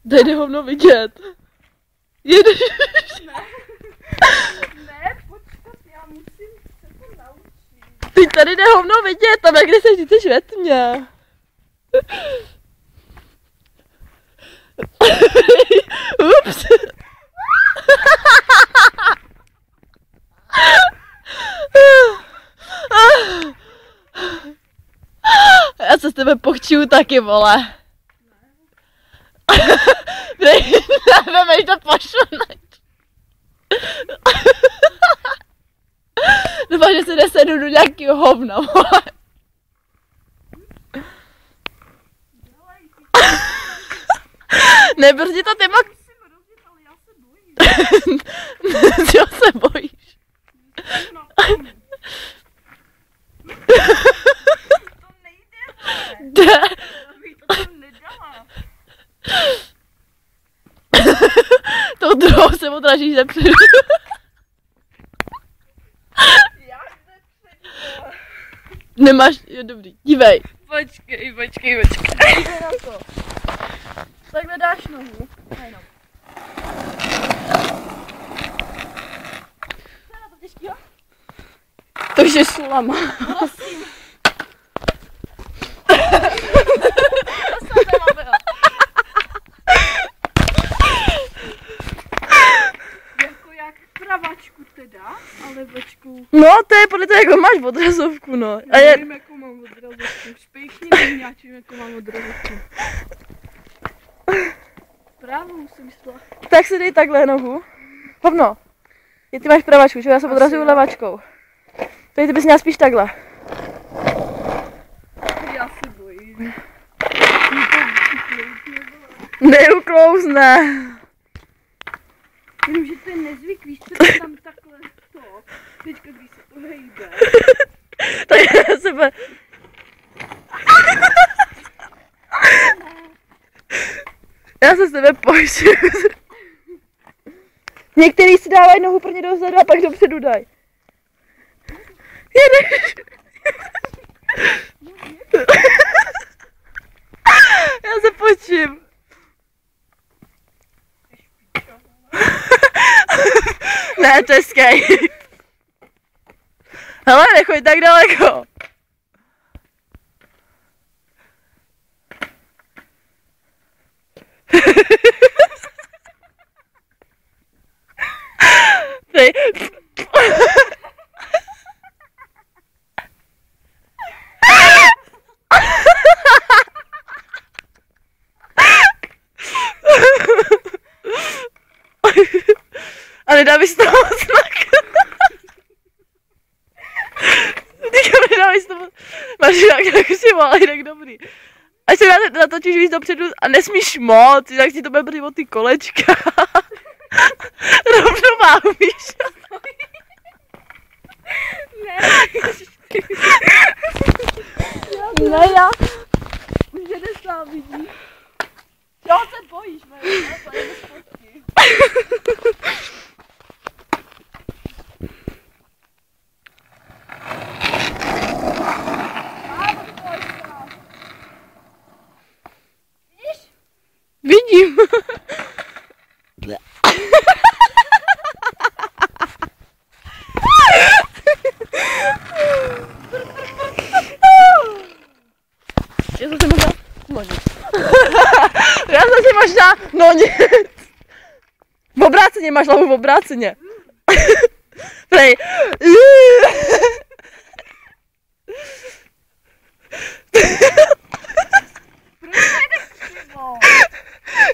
Tady hovno vidět. Jedeš. Ne, počkat, já musím se to naučit. Teď tady jde hovno vidět, tam jak jsi, ty jsi ve tmě. Ups. Já se s tebe pochčiju taky, vole. Nevím, to pošlo. Doufám, že se nesedu do nějakého hovna, vole. Nebrzdí to ty mak... Čeho se bojíš? To nejde, Jde. to tam nedala. Tou druhou se odrážíš zepředu. Jak nepředu? Nemáš, jo dobrý, dívej. Počkej. Dívej na to. Takhle dáš nohu. Jenom. Co je na to těžkýho? To už je šlama. Prosím. Jako jak pravačku teda, ale bočku. No, to je podle toho, jako máš odrazovku, no. A je... Nevím, jakou mám odrazovku. Špejchni nevím, jakou mám odrazovku. Právou jsem myslela. Tak si dej takhle nohu. Hovno. Ty máš pravačku, že já se odrazuju levačkou. Tady ty bys měla spíš takhle. Já se bojím. Neuklouzne. Jenom, že to je nezvyk, víš, co to tam takhle to. Teďka, když se to hejbe. Tak já sebe... Já se s tebe pošiju. Některý si dávají nohu prvně dozadu a pak dopředu daj. Jedeš. Já se počím. Ne, to je skate. Hele, nechoď tak daleko. Ty. A nedá mi z toho znak. Teďka mi nedá mi z toho... Máš jinak si volá, jinak dobrý. Až se natočíš víc dopředu a nesmíš moc, jinak ti to bude brát od ty kolečka. Rovnováhu, víš? Ne, Ne, já. už jede sám, vidíš? Jo, se bojíš, ne? To je bez fotky. Vidím. Já jsem si možná... No nic. Já jsem si možná... No nic. V obráceně, máš hlavu v obráceně. Prej.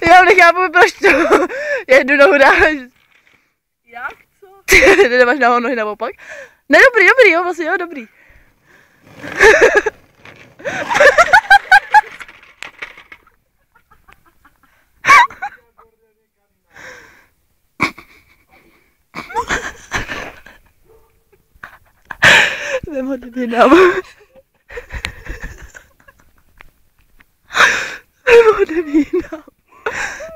Já nechápu, proč to jednu nohu dáš. Jak, co? Ty nemáš nohy naopak? Ne, dobrý, jo, vlastně, jo, dobrý. Vem ho debinám. Vem ho debinám.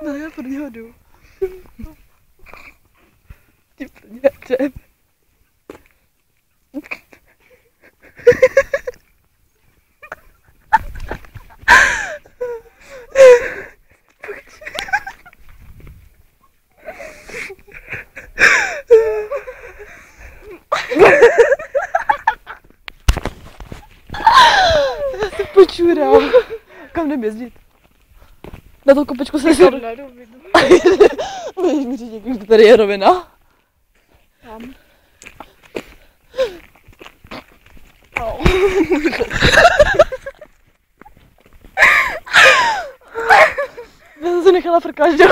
No já pro něho jdu. Ty pro něho jdem. Pojď. Já se počurám. Kam jdem jezdit? Na tu kopečku se Tam na rovinu. Můžeš mi říct, že tady je rovina? Tam. Já jsem se nechala frkáš do.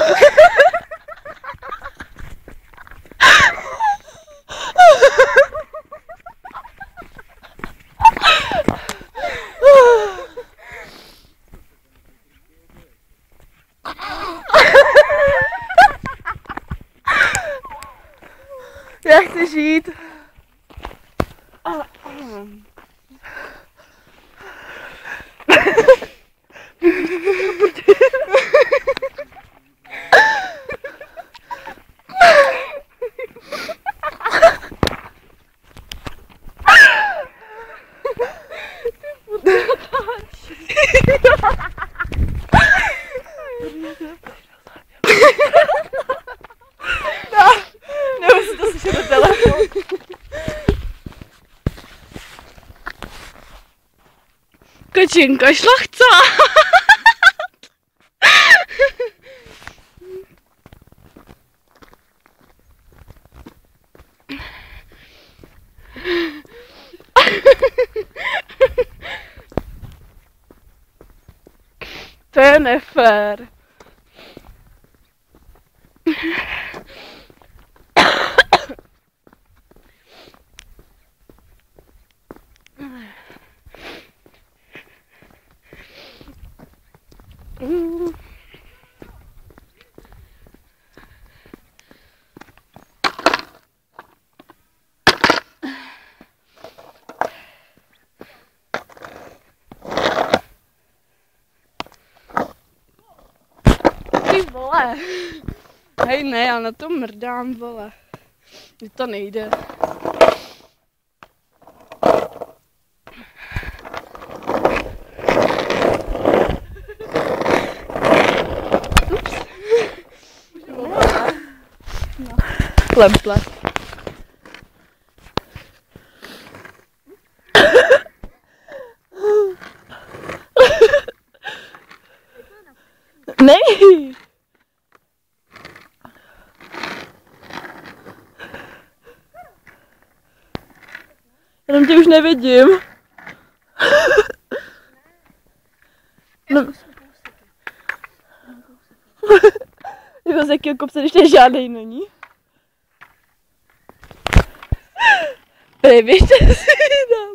Já chci žít. Nebo si to slyšet do telefonu. Kočinka šla chcát. To je nefér. Ty vole. Hej ne, já na to mrdám, vole. Mně to nejde. Plemple. Nej! Jenom tě už nevidím. No. Jako z jakého kopce, když tady žádnej není. Běžte si tam.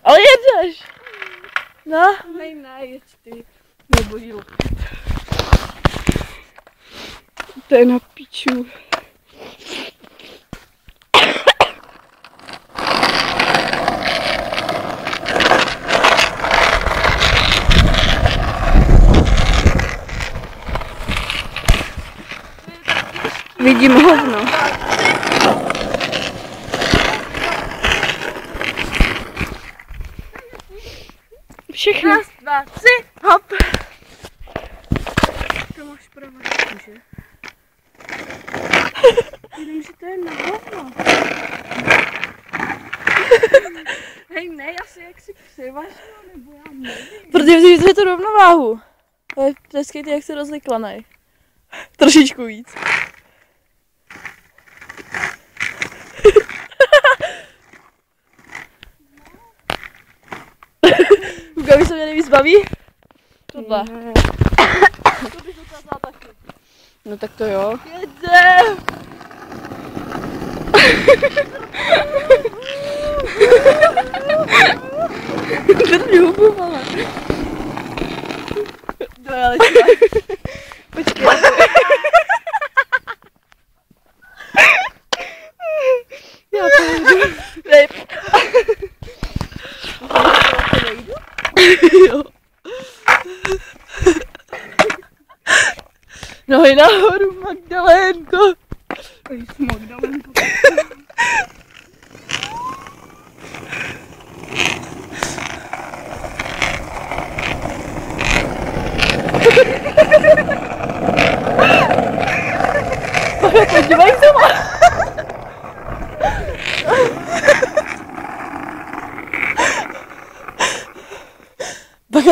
Ale jedeš. No. Nej, ne, jeď ty. Nebojí loket. To je na piču. Vidím hovno. Všechno. Raz, dva, tři, hop. To máš pravdu, že? Jenomže to je na hovno. Hej, ne, já si jak si převažila, nebo já nevím. Protože vidíte tu rovnováhu. Ale tleskejte, jak se rozliklanej. Trošičku víc. Kdo se mě nejvíc baví? Tohle. Ne. To bych dokázala taky. No tak to jo. Jedem! Drž hubu, ale. No ale čekaj. Počkej. Já půjdu. Dej. Jo. Nohy nahoru, Magdalénko. Ej, s Magdalenkou.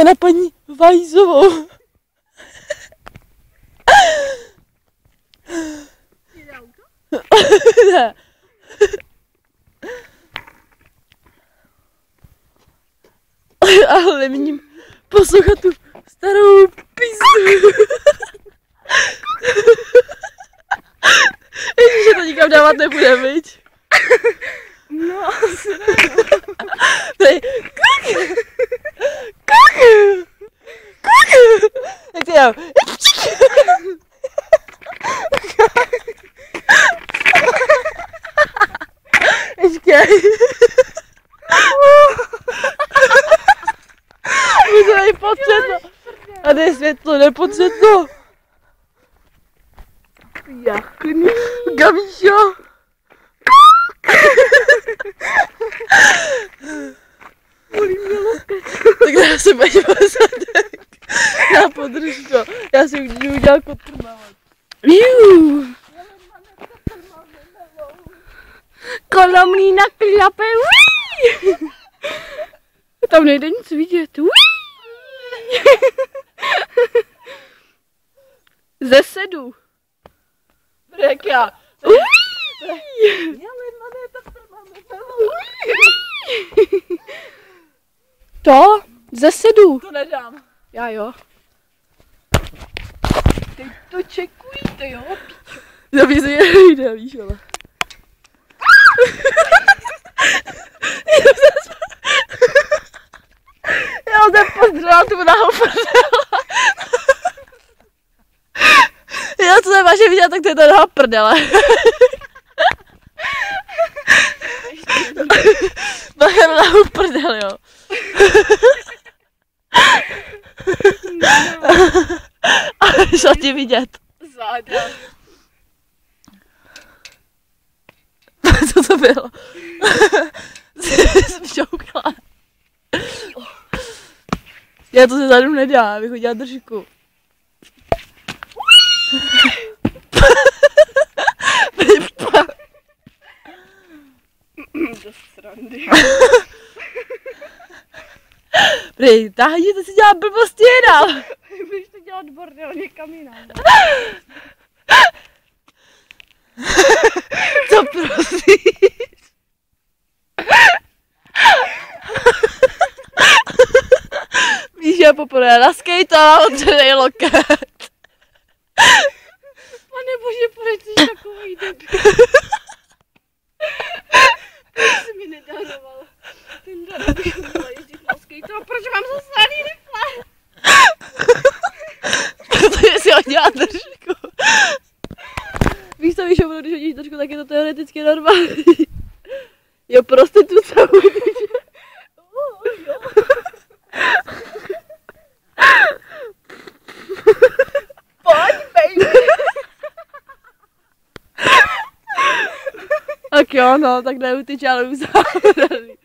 Koukne na paní Vajzovou. Jde auto? Ne. Ale vidím poslouchat tu starou písnu. Ježiš, to nikam dávat nebude, viď? No, asi ne. Tady, kuk! Jak to dělám? Počkej. Už to tady potřetlo. A jde světlo, nepotřetlo. Jakný? Gamíšo. Bolí mě loket. Tak já se bavím o zadek. Já podrž to. Já si už udělal kotrmávat. Juuu. Kolomný na klape. Tam nejde nic vidět. Ze sedu. Jak já. To? Ze sedu. To nedám. Já jo. Teď to čekujte, jo? To by si nejde, víš, ale. Já jsem pozdřela tu nahou prdele. Já co jsem vaše viděla, tak to je ta nahá prdele. Bacha na nahou prdele, jo. Ale šla ti vidět. Záda. Co to bylo? Jsem šoukla. Já to se zadu nedá, abych udělala držku. Do srandy. Prej, táhni, to si dělá blbosti jinam. Budeš to dělat bordel někam jinam. Co prosíš? Víš, že poprvé na skate a odřenej loket. Pane bože, proč jsi takový debil? Proč jsi mi nedaroval? Ten dar bych měla jezdit na skate, a proč mám zasraný rifle? Protože si hodila držku. Víš co, víš, když hodíš držku, tak je to teoreticky normální. Jo, prostituce. Pojď, baby! Tak jo, no, tak neutyč, ale už zároveň.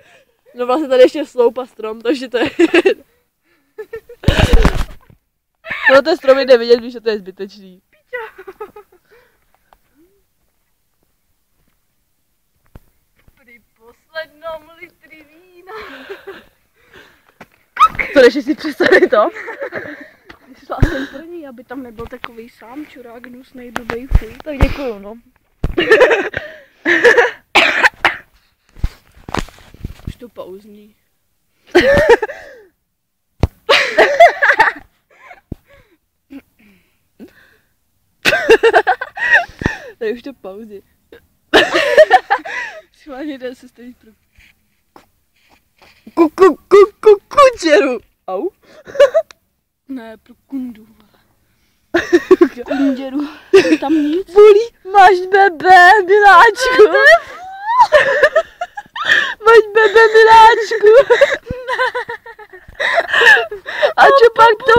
No vlastně tady ještě sloupa strom, takže to je... No ten strom jde vidět, víš, že to je zbytečný. Při poslednom litri vína. To ještě si představit to? Šla jsem první, aby tam nebyl takový sám čurák, hnusnej, blbej fuj. Tak děkuju, no. Už to pauzní. Tak už to pauzy. Schválně jde se stavit pro... Kučeru. Au. Ne, pro kundu. Kunděru. Tam nic. Bulí, máš bebe, miláčku. Máš bebe, miláčku. A čo pak to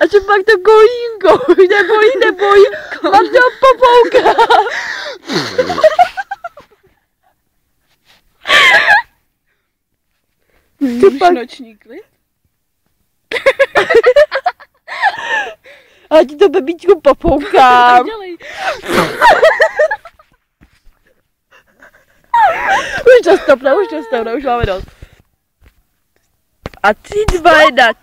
a čo pak to golínko? Nebojí, nebojí. Mám to popouka. Máš pak... noční klid? A ti to bebíčku popoukám. Tak dělej. Už to stopne, už máme dost. A 3, 2, 1.